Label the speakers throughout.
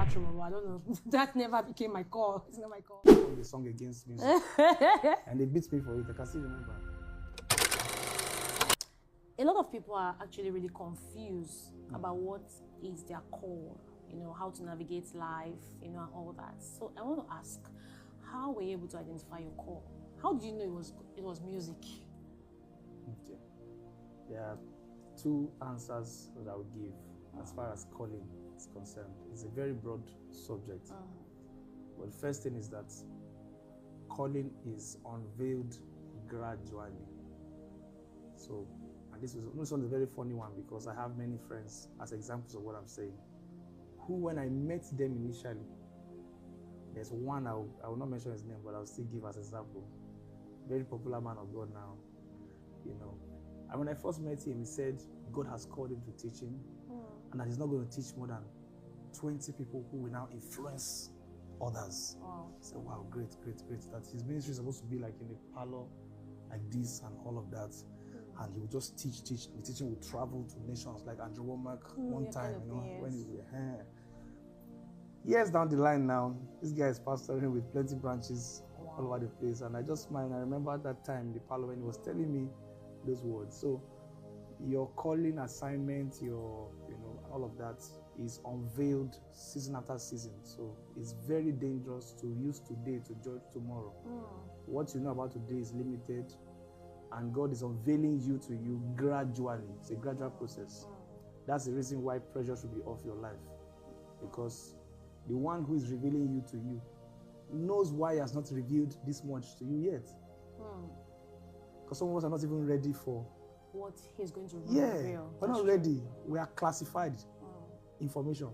Speaker 1: bathroom. I don't know. That never became my call. It's not my call.
Speaker 2: The song against music. And they beat me for it. I can still remember.
Speaker 1: A lot of people are actually really confused about what is their call, you know, how to navigate life, you know, and all that. So I want to ask, how were you able to identify your call? How did you know it was music?
Speaker 2: Okay. There are two answers that I would give as far as calling is concerned. It's a very broad subject. But the first thing is that calling is unveiled gradually. So, and this one is a very funny one because I have many friends as examples of what I'm saying, who when I met them initially, there's one, I will not mention his name, but I'll still give as example. Very popular man of God now, you know. And when I first met him, he said God has called him to teaching, and that he's not going to teach more than 20 people who will now influence others.
Speaker 1: Wow.
Speaker 2: I said, wow, great. That his ministry is supposed to be like in a parlor, like this and all of that. And he would just teach. The teaching would travel to nations like Andrew Womack one time, you know, when he was here. Years down the line now, this guy is pastoring with plenty branches all over the place. And I just smiled. I remember at that time, the parlor, when he was telling me those words. So your calling assignment, your, you know, all of that is unveiled season after season. So it's very dangerous to use today to judge tomorrow. What you know about today is limited, and God is unveiling you to you gradually. It's a gradual process. That's the reason why pressure should be off your life, because the one who is revealing you to you knows why he has not revealed this much to you yet. Because some of us are not even ready for
Speaker 1: what he's going to reveal.
Speaker 2: Yeah, we're not ready. We are classified information.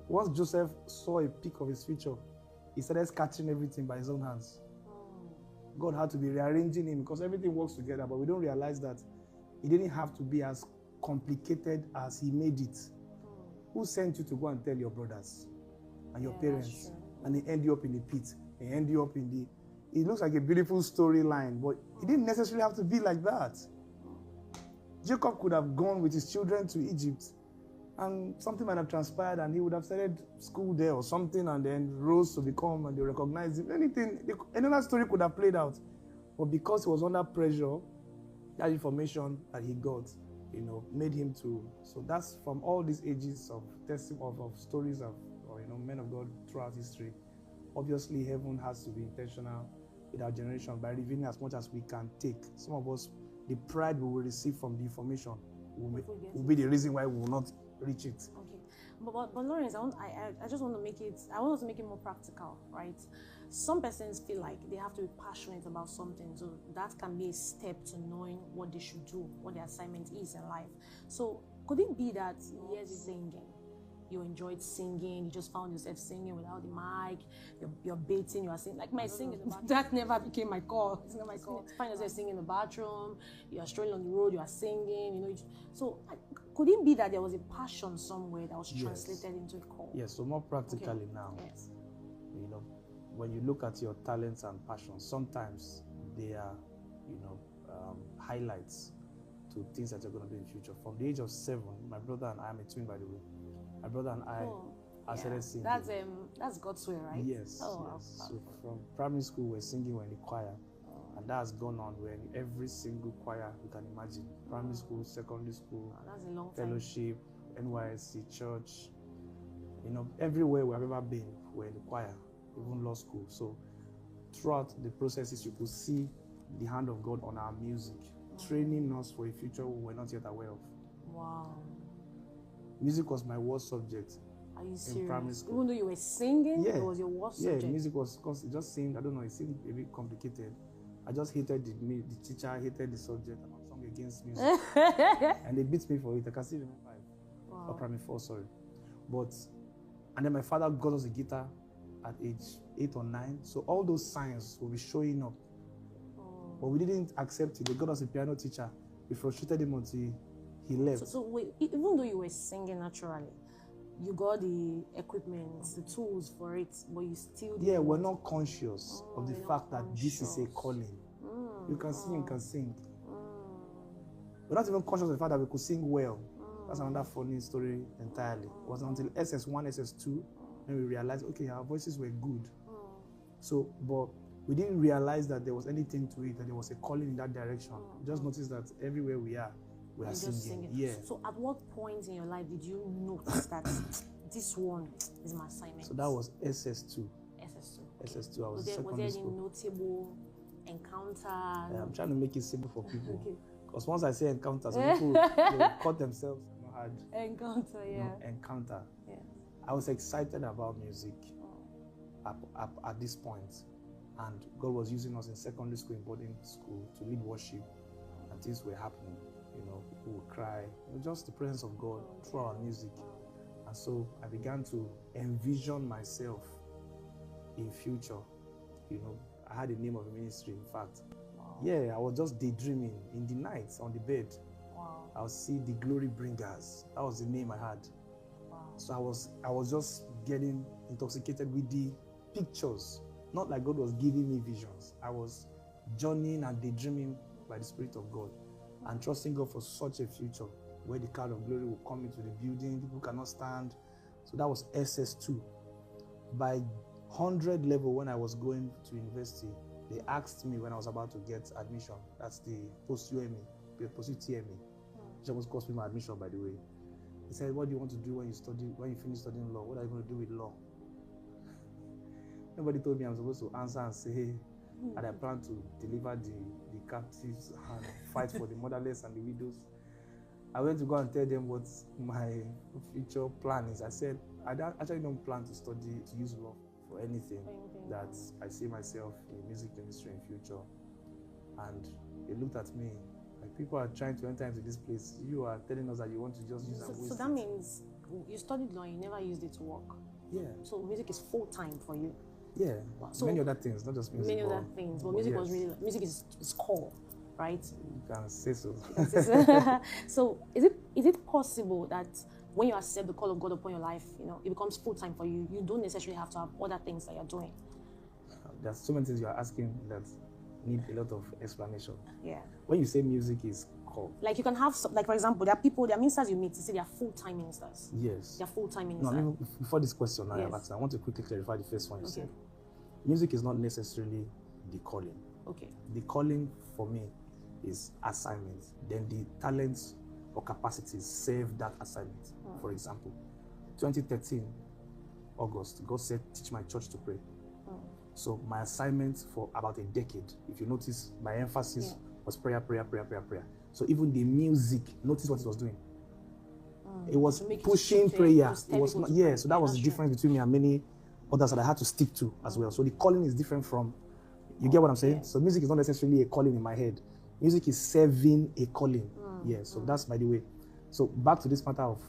Speaker 2: Once Joseph saw a peek of his future, he started catching everything by his own hands. God had to be rearranging him because everything works together, but we don't realize that it didn't have to be as complicated as he made it. Who sent you to go and tell your brothers and your parents, and they end you up in the pit, they end you up in the... It looks like a beautiful storyline, but it didn't necessarily have to be like that. Jacob could have gone with his children to Egypt, and something might have transpired, and he would have started school there or something, and then rose to become, and they recognized him. Another story could have played out. But because he was under pressure, that information that he got, you know, made him to... So that's from all these ages of stories of, you know, men of God throughout history. Obviously, heaven has to be intentional with our generation by revealing as much as we can take. Some of us, the pride we will receive from the information will be the reason why we will not reach it.
Speaker 1: Okay, but Lawerence, I just want to make it. I want us to make it more practical, right? Some persons feel like they have to be passionate about something, so that can be a step to knowing what they should do, what their assignment is in life. So could it be that years is singing, you enjoyed singing, you just found yourself singing without the mic, you're baiting, you are singing, like my singing in the bathroom. That never became my call. It's not my call. Find yourself singing in the bathroom, you are strolling on the road, you are singing, you know. So could it be that there was a passion somewhere that was translated into a call?
Speaker 2: Yes, so more practically now, you know, when you look at your talents and passions, sometimes they are, you know, highlights to things that you're going to do in the future. From the age of 7, my brother and I, am a twin by the way, my brother and I started singing.
Speaker 1: That's God's way, right?
Speaker 2: Yes. So from primary school, we're singing, we're in the choir. And that has gone on. We're in every single choir you can imagine. Primary school, secondary school,
Speaker 1: that's a long
Speaker 2: fellowship, NYSC, church. You know, everywhere we've ever been, we're in the choir, even law school. So throughout the processes, you could see the hand of God on our music, training us for a future we were not yet aware of.
Speaker 1: Wow.
Speaker 2: Music was my worst subject.
Speaker 1: Are you serious?
Speaker 2: In primary school.
Speaker 1: Even though you were singing, it was your worst subject?
Speaker 2: Yeah, music was, because it just seemed, I don't know, it seemed a bit complicated. I just hated the teacher, I hated the subject, and I sung against music. And they beat me for it. I can still remember it.
Speaker 1: Wow.
Speaker 2: Or primary 4, sorry. And then my father got us a guitar at age 8 or 9. So all those signs will be showing up. But we didn't accept it. They got us a piano teacher. We frustrated him until he left.
Speaker 1: So wait, even though you were singing naturally, you got the equipment, the tools for it, but you still didn't.
Speaker 2: Yeah, we're not conscious of the fact that this is a calling. You can sing, you can sing. We're not even conscious of the fact that we could sing well. That's another funny story entirely. It was until SS1, SS2 when we realized, okay, our voices were good. So, but we didn't realize that there was anything to it, that there was a calling in that direction. Just notice that everywhere we are singing. Yeah.
Speaker 1: So at what point in your life did you notice that this one is my assignment?
Speaker 2: So that was SS2.
Speaker 1: SS2.
Speaker 2: SS2. I was in
Speaker 1: Was there
Speaker 2: secondary
Speaker 1: any
Speaker 2: school.
Speaker 1: notable encounter?
Speaker 2: Yeah, I'm trying to make it simple for people.
Speaker 1: Okay.
Speaker 2: Because once I say encounter, some people they will cut themselves. Hard.
Speaker 1: Encounter, yeah.
Speaker 2: Encounter.
Speaker 1: Yeah.
Speaker 2: I was excited about music at this point, and God was using us in secondary school, in boarding school, to lead worship, and things were happening. You know, people would cry. Just the presence of God through our music, and so I began to envision myself in future. You know, I had the name of the ministry. In fact, yeah, I was just daydreaming in the night on the bed.
Speaker 1: Wow.
Speaker 2: I would see the Glory Bringers. That was the name I had.
Speaker 1: Wow.
Speaker 2: So I was just getting intoxicated with the pictures. Not like God was giving me visions. I was journeying and daydreaming by the Spirit of God and trusting God for such a future where the cloud of glory will come into the building, people cannot stand. So that was SS2. By 100 level, when I was going to university, they asked me when I was about to get admission. That's the post-UME, post-UTME, which almost cost me my admission, by the way. He said, "What do you want to do when you finish studying law? What are you going to do with law?" Nobody told me I'm supposed to answer and say that I plan to deliver the captives and fight for the motherless and the widows. I went to go and tell them what my future plan is. I said, I actually don't plan to use law for anything that I see myself in the music industry in future. And they looked at me like, people are trying to enter into this place. You are telling us that you want to just use and waste
Speaker 1: So that means you studied law, you never used it to work.
Speaker 2: Yeah.
Speaker 1: So music is full time for you.
Speaker 2: Yeah.
Speaker 1: So
Speaker 2: many other things, not just music.
Speaker 1: Many other things, but music was really music is core, right?
Speaker 2: You can say so.
Speaker 1: So is it possible that when you accept the call of God upon your life, you know, it becomes full time for you? You don't necessarily have to have other things that you're doing.
Speaker 2: There's so many things you are asking that need a lot of explanation.
Speaker 1: Yeah.
Speaker 2: When you say music is core,
Speaker 1: like you can have like, for example, there are ministers you meet, you say they are full-time ministers.
Speaker 2: Yes.
Speaker 1: They're full-time ministers.
Speaker 2: No, even before this question I
Speaker 1: Yes.
Speaker 2: want to quickly clarify the first one you
Speaker 1: Okay.
Speaker 2: said. Music is not necessarily the calling.
Speaker 1: Okay.
Speaker 2: The calling for me is assignment. Then the talents or capacities serve that assignment. For example, 2013, August, God said, teach my church to pray. So my assignment for about a decade, if you notice, my emphasis was prayer, prayer, prayer, prayer, prayer. So even the music, notice what it was doing. It was pushing prayer. It was not, so that was the difference between me and many others that I had to stick to as well. So the calling is different from, you get what I'm saying? So music is not necessarily a calling in my head. Music is serving a calling. So that's by the way. So back to this matter of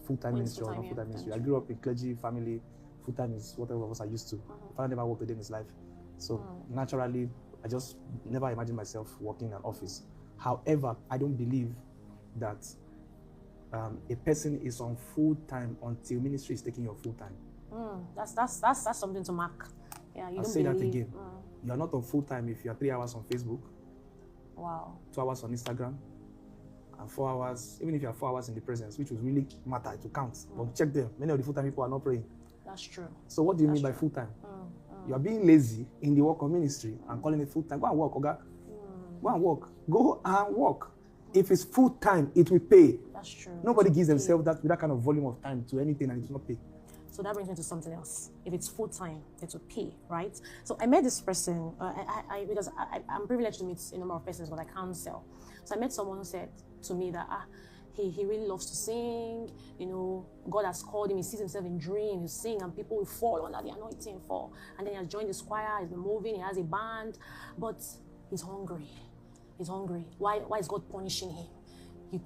Speaker 2: full-time ministry or not full-time ministry. I grew up in clergy family. Full-time is what all of us are used to. Father never worked a day in his life. So naturally, I just never imagined myself working in an office. However, I don't believe that a person is on full-time until ministry is taking your full-time.
Speaker 1: That's something to mark. Yeah, you
Speaker 2: I'll
Speaker 1: don't
Speaker 2: say
Speaker 1: believe,
Speaker 2: that again. You are not on full-time if you are 3 hours on Facebook.
Speaker 1: Wow.
Speaker 2: 2 hours on Instagram. And 4 hours, even if you have 4 hours in the presence, which would really matter to count. But check them. Many of the full-time people are not praying.
Speaker 1: That's true.
Speaker 2: So what do you mean by full-time? You are being lazy in the work of ministry and calling it full-time. Go and work, Oga. Go and work. Go and work. If it's full-time, it will pay.
Speaker 1: That's true.
Speaker 2: Nobody gives themselves that with that kind of volume of time to anything and it will not pay.
Speaker 1: So that brings me to something else. If it's full-time, it will pay, right? So I met this person, because I'm privileged to meet a number of persons, but I can't sell. So I met someone who said to me that he really loves to sing. You know, God has called him. He sees himself in dreams. He sing, and people will fall under the anointing fall. And then he has joined the choir. He's been moving. He has a band, but he's hungry. He's hungry. Why is God punishing him?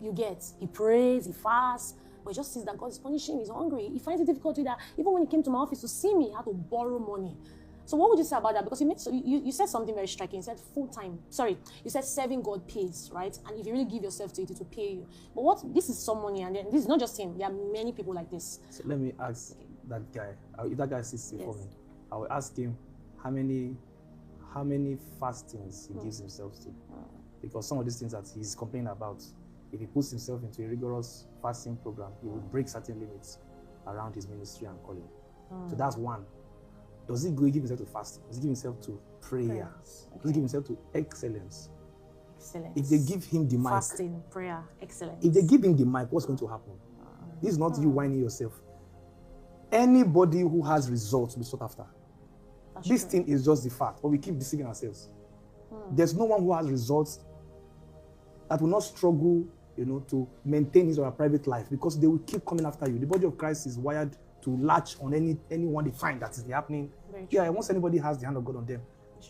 Speaker 1: You get. He prays. He fasts. But he just sees that God is punishing him. He's hungry. He finds it difficult to do that. Even when he came to my office to see me, he had to borrow money. So what would you say about that? Because you said something very striking. You said full-time. Sorry, you said serving God pays, right? And if you really give yourself to it, it will pay you. But this is someone here, and then this is not just him. There are many people like this.
Speaker 2: So let me ask that guy. If that guy sits before me, I will ask him how many fastings he gives himself to. Because some of these things that he's complaining about, if he puts himself into a rigorous fasting program, he will break certain limits around his ministry and calling. So that's one. Does he give himself to fasting? Does he give himself to prayer? Does he give himself to excellence?
Speaker 1: Excellence.
Speaker 2: If they give him the mic,
Speaker 1: fasting, prayer, excellence.
Speaker 2: if they give him the mic, what's going to happen? This is not you whining yourself. Anybody who has results will be sought after. This thing is just the fact, but we keep deceiving ourselves. There's no one who has results that will not struggle, to maintain his or her private life, because they will keep coming after you. The body of Christ is wired to latch on anyone they find that is happening. Yeah, once anybody has the hand of God on them,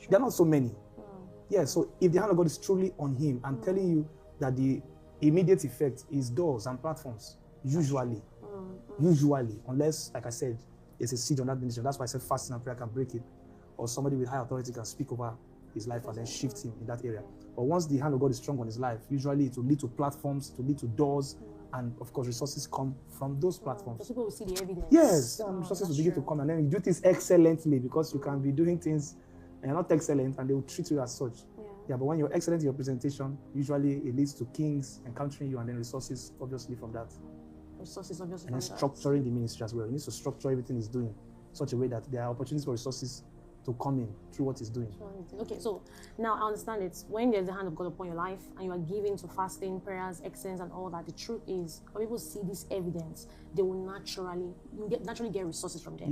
Speaker 2: there are not so many. Yeah, so if the hand of God is truly on him, I'm telling you that the immediate effect is doors and platforms. Usually, unless, like I said, there's a siege on that ministry. That's why I said fasting and prayer can break it, or somebody with high authority can speak over his life and then shift him in that area. But once the hand of God is strong on his life, usually it will lead to platforms, to lead to doors, and of course resources come from those platforms.
Speaker 1: So people will see the evidence.
Speaker 2: Yes, resources will begin to come, and then you do things excellently, because you can be doing things and you're not excellent, and they will treat you as such. Yeah, but when you're excellent in your presentation, usually it leads to kings encountering you, and then resources obviously from that.
Speaker 1: Resources obviously.
Speaker 2: And then structuring the ministry as well. You need to structure everything he's doing in such a way that there are opportunities for resources to come in through what he's doing.
Speaker 1: Okay, so now I understand it. When there's the hand of God upon your life and you are giving to fasting, prayers, excellence, and all that, the truth is, when people see this evidence, they will naturally get resources from them.